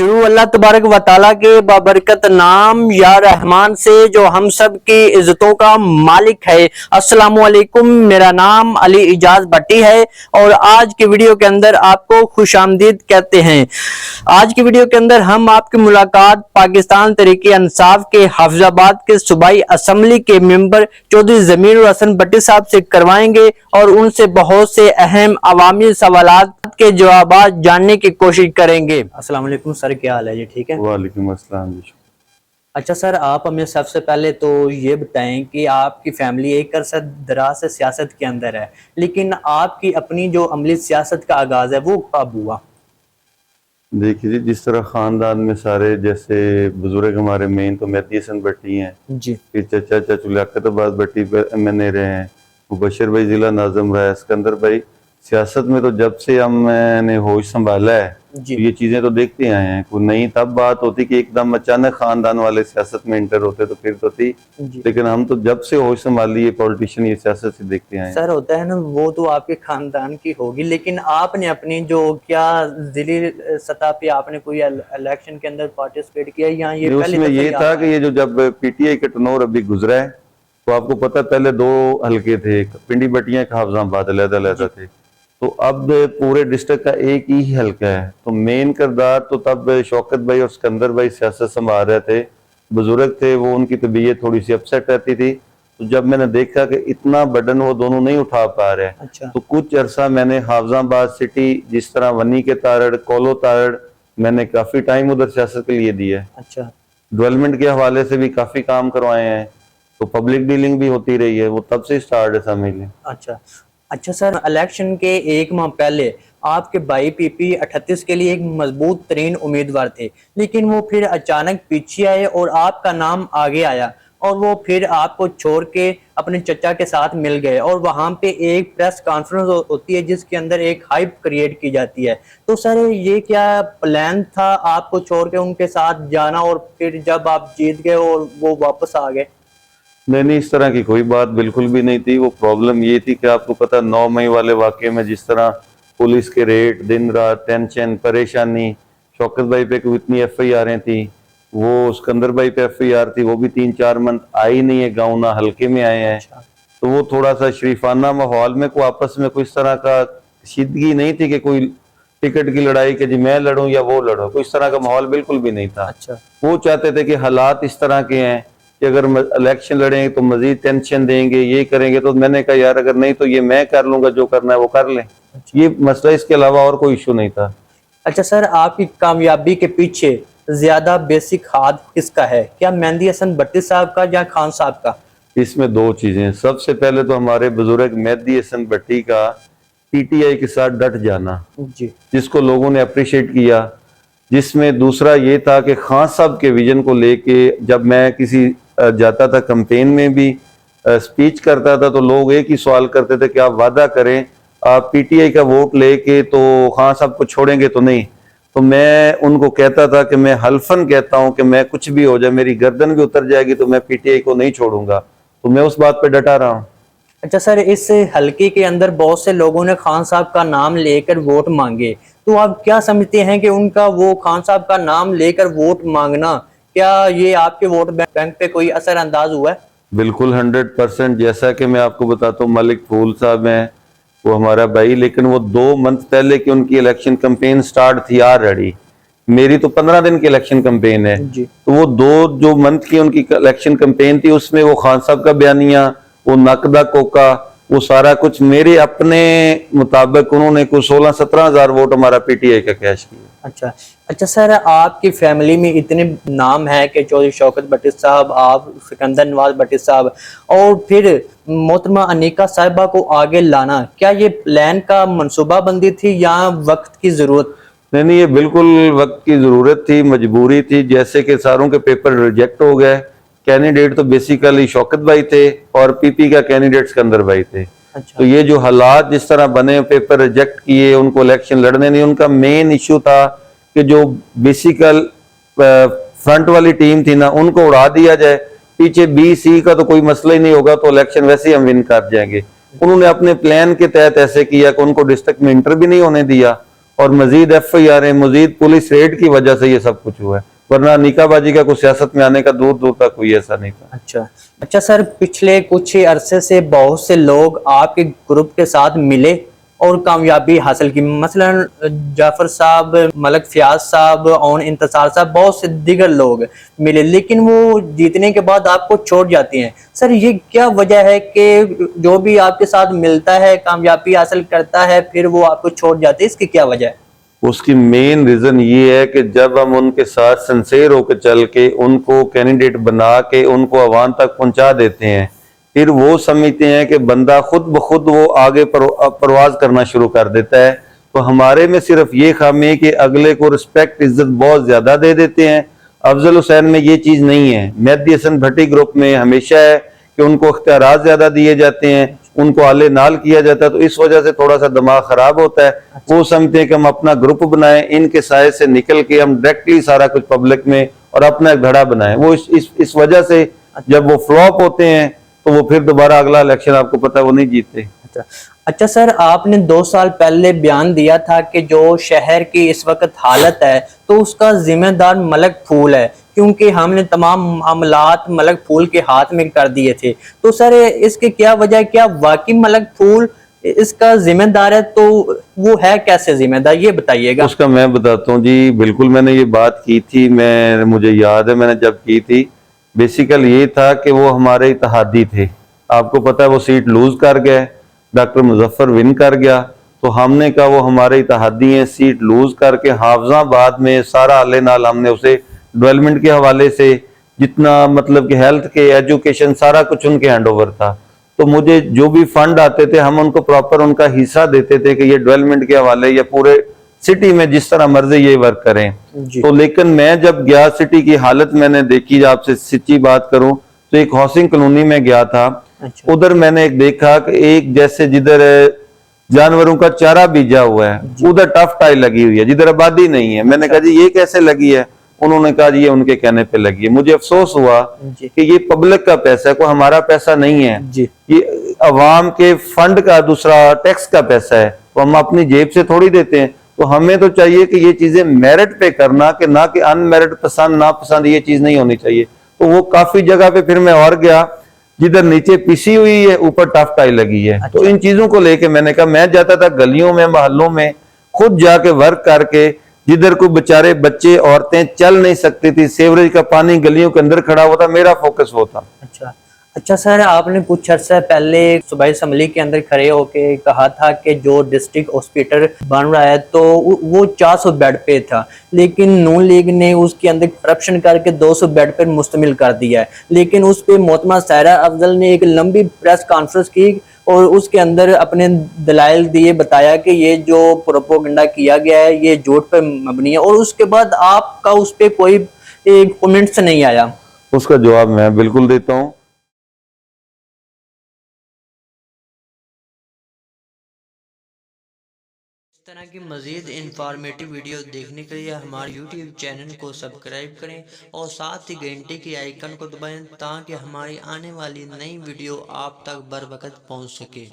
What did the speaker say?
शुरू अल्लाह तबारक व तआला के बाबरकत नाम या रहमान से जो हम सब की इज्जतों का मालिक है। अस्सलामु अलैकुम, मेरा नाम अली इजाज भट्टी है और आज की वीडियो के अंदर आपको खुशामदीद कहते हैं। आज की वीडियो के अंदर हम आपकी मुलाकात पाकिस्तान तहरीक इंसाफ के हाफिजाबाद के सूबाई असम्बली के मेंबर चौधरी जमीरुल हसन भट्टी साहब से करवाएंगे और उनसे बहुत से अहम अवामी सवालात के जवाब जानने की कोशिश करेंगे। अस्सलाम वालेकुम सर, क्या हाल है जी? ठीक है। वालेकुम अस्सलाम जी। अच्छा सर, आप हमें सबसे पहले तो ये बताएं कि आपकी फैमिली एक अरसा दराज से सियासत के अंदर है, लेकिन आपकी अपनी जो अमली सियासत का आगाज है वो कब हुआ? देखिए जी, जिस तरह खानदान में सारे जैसे बुजुर्ग हमारे मेन तो मेहदी हसन भट्टी हैं जी, फिर चचा चाचू लियाकत अब्बास भट्टी मैंने रहे हैं, मुबशर भाई जिला नाज़िम रहा है, सिकंदर भाई सियासत में तो जब से मैंने होश संभाला है जी। तो ये चीजें तो देखते आए हैं। कोई नहीं तब बात होती कि एकदम अचानक खानदान वाले सियासत में इंटर होते तो फिर तो थी, लेकिन हम तो जब से होश संभाली ये पॉलिटिशियन ये सियासत से देखते आए हैं। सर होता है ना, वो तो आपके खानदान की होगी, लेकिन आपने अपनी जो क्या जिले सतह पे आपने कोई इलेक्शन के अंदर पार्टिसिपेट किया या ये पहले उसमें ये था कि ये जो जब पीटीआई का टर्नओवर अभी गुजरा है तो आपको पता पहले दो हल्के थे, पिंडी बटियां हाफिजाबाद अलग-अलग थे, तो अब पूरे डिस्ट्रिक्ट का एक ही हल्का है। तो मेन किरदार तो तब शौकत भाई और सिकंदर भाई सियासत संभाल रहे थे, बुजुर्ग थे वो, उनकी तबीयत थोड़ी सी अपसेट रहती थी। तो जब मैंने देखा कि इतना बर्डन वो दोनों नहीं उठा पा रहे, अच्छा। तो कुछ अरसा मैंने हाफिजाबाद सिटी जिस तरह वनी के तारड़ कोलो तारड़ मैंने काफी टाइम उधर सियासत के लिए दिया है। अच्छा। डेवलपमेंट के हवाले से भी काफी काम करवाए हैं, तो पब्लिक डीलिंग भी होती रही है, वो तब से स्टार्ट है समझ। अच्छा अच्छा सर, इलेक्शन के एक माह पहले आपके भाई पीपी 38 के लिए एक मजबूत तरीन उम्मीदवार थे, लेकिन वो फिर अचानक पीछे आए और आपका नाम आगे आया और वो फिर आपको छोड़ के अपने चचा के साथ मिल गए और वहां पे एक प्रेस कॉन्फ्रेंस होती है जिसके अंदर एक हाइप क्रिएट की जाती है। तो सर ये क्या प्लान था आपको छोड़ के उनके साथ जाना और फिर जब आप जीत गए और वो वापस आ गए? नहीं, इस तरह की कोई बात बिल्कुल भी नहीं थी। वो प्रॉब्लम ये थी कि आपको पता 9 मई वाले वाक़े में जिस तरह पुलिस के रेड, दिन रात टेंशन परेशानी, शौकत भाई पे कोई इतनी FIR थी, वो सिकंदर भाई पे FIR थी, वो भी 3-4 मंथ आई नहीं है गाँव, ना हल्के में आए हैं। तो वो थोड़ा सा शरीफाना माहौल में कोई आपस में कोई इस तरह का कशीदगी नहीं थी कि कोई टिकट की लड़ाई कि जी मैं लड़ूं या वो लड़ो, कोई इस तरह का माहौल बिल्कुल भी नहीं था। अच्छा। वो चाहते थे कि हालात इस तरह के हैं कि अगर इलेक्शन लड़ेंगे तो मजीद टेंशन देंगे, ये करेंगे। तो मैंने कहा यार अगर नहीं तो ये मैं कर लूंगा, जो करना है वो कर लें। अच्छा। ये मसला, इसके अलावा और कोई इशू नहीं था। अच्छा सर, आपकी कामयाबी के पीछे ज्यादा बेसिक हाथ किसका है, क्या मेहदी हसन भट्टी साहब का या खान साहब का? इसमें दो चीजें, सबसे पहले तो हमारे बुजुर्ग मेहदी हसन भट्टी का PTI के साथ डट जाना जी, जिसको लोगों ने अप्रिशिएट किया। जिसमें दूसरा ये था कि खान साहब के विजन को लेके जब मैं किसी जाता था कैंपेन में भी स्पीच करता था तो लोग एक ही सवाल करते थे कि आप वादा करें आप PTI का वोट लेके तो खान साहब को छोड़ेंगे तो नहीं। तो मैं उनको कहता था कि मैं हल्फन कहता हूं कि मैं कुछ भी हो जाए, मेरी गर्दन भी उतर जाएगी तो मैं PTI को नहीं छोड़ूंगा। तो मैं उस बात पे डटा रहा हूँ। अच्छा सर, इस हलके के अंदर बहुत से लोगों ने खान साहब का नाम लेकर वोट मांगे, तो आप क्या समझते हैं कि उनका वो खान साहब का नाम लेकर वोट मांगना, क्या ये आपके वोट बैंक पे कोई असर अंदाज हुआ है? बिल्कुल 100%। जैसा कि मैं आपको बताता हूँ, मलिक फूल साहब हैं, वो हमारा भाई, लेकिन वो 2 मंथ पहले की उनकी इलेक्शन कैंपेन स्टार्ट थी ऑलरेडी। मेरी तो 15 दिन की इलेक्शन कैंपेन है जी। तो वो 2 जो मंथ की उनकी इलेक्शन कैंपेन थी उसमें वो खान साहब का बयानिया, वो नकदा कोका, वो सारा कुछ मेरे अपने मुताबिक उन्होंने कुछ 16-17 हजार वोट हमारा PTI का कैश किया। अच्छा अच्छा सर, आपकी फैमिली में इतने नाम है कि चौधरी शौकत भट्टी साहब, आप सिकंदर नवाज भट्टी साहब और फिर मोहतरमा अनीका साहिबा को आगे लाना, क्या ये प्लान का मनसूबा बंदी थी या वक्त की जरूरत? नहीं, ये बिल्कुल वक्त की जरूरत थी, मजबूरी थी। जैसे कि सारों के पेपर रिजेक्ट हो गए, कैंडिडेट तो बेसिकली शौकत भाई थे और PP का कैंडिडेट सिकंदर भाई थे। अच्छा। तो ये जो हालात जिस तरह बने, पेपर रिजेक्ट किए, उनको इलेक्शन लड़ने नहीं, उनका मेन इश्यू था कि जो बेसिकल फ्रंट वाली टीम थी ना उनको उड़ा दिया जाए, पीछे BC का तो कोई मसला ही नहीं होगा, तो इलेक्शन वैसे ही हम विन कर जाएंगे। उन्होंने अपने प्लान के तहत ऐसे किया कि उनको डिस्ट्रिक्ट में इंटर भी नहीं होने दिया और मजीद FIR, मजीद पुलिस रेड की वजह से ये सब कुछ हुआ है, वरना निकाहबाजी का कुछ सियासत में आने का दूर दूर तक कोई ऐसा नहीं था। अच्छा अच्छा सर, पिछले कुछ ही अरसे से बहुत से लोग आपके ग्रुप के साथ मिले और कामयाबी हासिल की, मसलन जाफर साहब, मलक फयाज साहब और इंतजार साहब, बहुत से दीगर लोग मिले, लेकिन वो जीतने के बाद आपको छोड़ जाती हैं। सर ये क्या वजह है कि जो भी आपके साथ मिलता है, कामयाबी हासिल करता है, फिर वो आपको छोड़ जाती है, इसकी क्या वजह है? उसकी मेन रीजन ये है कि जब हम उनके साथ सिंसेर होकर चल के उनको कैंडिडेट बना के उनको आवाम तक पहुंचा देते हैं, फिर वो समझते हैं कि बंदा खुद ब खुद वो आगे परवाज करना शुरू कर देता है। तो हमारे में सिर्फ ये खामी है कि अगले को रिस्पेक्ट इज्जत बहुत ज्यादा दे देते हैं। अफजल हुसैन में ये चीज नहीं है। मेहदी हसन भट्टी ग्रुप में हमेशा है कि उनको इख्तियारात ज्यादा दिए जाते हैं, उनको आले नाल किया जाता है, तो इस वजह से थोड़ा सा दिमाग खराब होता है। वो समझते हैं कि हम अपना ग्रुप बनाएं, इनके साय से निकल के हम डायरेक्टली सारा कुछ पब्लिक में और अपना एक धड़ा बनाएं। वो इस वजह से जब वो फ्लॉप होते हैं तो वो फिर दोबारा अगला इलेक्शन आपको पता है वो नहीं जीतते। अच्छा अच्छा सर, आपने 2 साल पहले बयान दिया था कि जो शहर की इस वक्त हालत है तो उसका जिम्मेदार मलक फूल है, क्योंकि हमने तमाम मामलात मलक फूल के हाथ में कर दिए थे। तो सर इसकी क्या वजह है? क्या वाकई मलक फूल इसका जिम्मेदार है? तो वो है कैसे जिम्मेदार, ये बताइएगा। उसका मैं बताता हूँ जी, बिल्कुल मैंने ये बात की थी, मुझे याद है मैंने जब की थी। बेसिकल ये था कि वो हमारे इत्तेहादी थे, आपको पता है वो सीट लूज कर गए, डॉक्टर मुजफ्फर विन कर गया। तो हमने कहा वो हमारे इत्तेहादी हैं, सीट लूज करके हाफिजाबाद में सारा आले नाल हमने उसे डेवलपमेंट के हवाले से जितना मतलब कि हेल्थ के, एजुकेशन, सारा कुछ उनके हैंड ओवर था। तो मुझे जो भी फंड आते थे हम उनको प्रॉपर उनका हिस्सा देते थे कि ये डेवलपमेंट के हवाले या पूरे सिटी में जिस तरह मर्जी ये वर्क करें। तो लेकिन मैं जब गया सिटी की हालत मैंने देखी, आपसे सच्ची बात करूं तो एक हाउसिंग कॉलोनी में गया था। अच्छा। उधर मैंने एक देखा कि एक जैसे जिधर जानवरों का चारा बीजा हुआ है उधर टफ टाई लगी हुई है, जिधर आबादी नहीं है। मैंने कहा जी ये कैसे लगी है? उन्होंने कहा जी ये उनके कहने पे लगी है। मुझे अफसोस हुआ कि ये पब्लिक का पैसा है, कोई हमारा पैसा नहीं है, ये अवाम के फंड का, दूसरा टैक्स का पैसा है, तो हम अपनी जेब से थोड़ी देते हैं। तो हमें तो चाहिए कि ये चीजें मेरिट पे करना, कि ना कि अनमेरिट, पसंद ना पसंद, ये चीज नहीं होनी चाहिए। तो वो काफी जगह पे फिर मैं और गया जिधर नीचे पिसी हुई है ऊपर टफ टाई लगी है। तो इन चीजों को लेके मैंने कहा, मैं जाता था गलियों में, मोहल्लों में, खुद जाके वर्क करके, जिधर कोई बेचारे बच्चे औरतें चल नहीं सकती थी, सेवरेज का पानी गलियों के अंदर खड़ा हुआ था, मेरा फोकस वो था। अच्छा अच्छा सर, आपने कुछ अर्सा पहले सूबाई असम्बली के अंदर खड़े होके कहा था कि जो डिस्ट्रिक्ट हॉस्पिटल बन रहा है तो वो 400 बेड पे था, लेकिन नून लीग ने उसके अंदर करप्शन करके 200 बेड पर मुश्तमिल कर दिया है। लेकिन उस पर मोहतरमा सायरा अफजल ने एक लंबी प्रेस कॉन्फ्रेंस की और उसके अंदर अपने दलाइल दिए, बताया कि ये जो प्रोपोगंडा किया गया है ये झूठ पर मबनी है, और उसके बाद आपका उस पर कोई कमेंट्स नहीं आया। उसका जवाब मैं बिल्कुल देता हूँ। इस तरह की मज़ीद इंफॉर्मेटिव वीडियो देखने के लिए हमारे YouTube चैनल को सब्सक्राइब करें और साथ ही घंटे की आइकन को दबाएं ताकि हमारी आने वाली नई वीडियो आप तक बर वक्त पहुंच सके।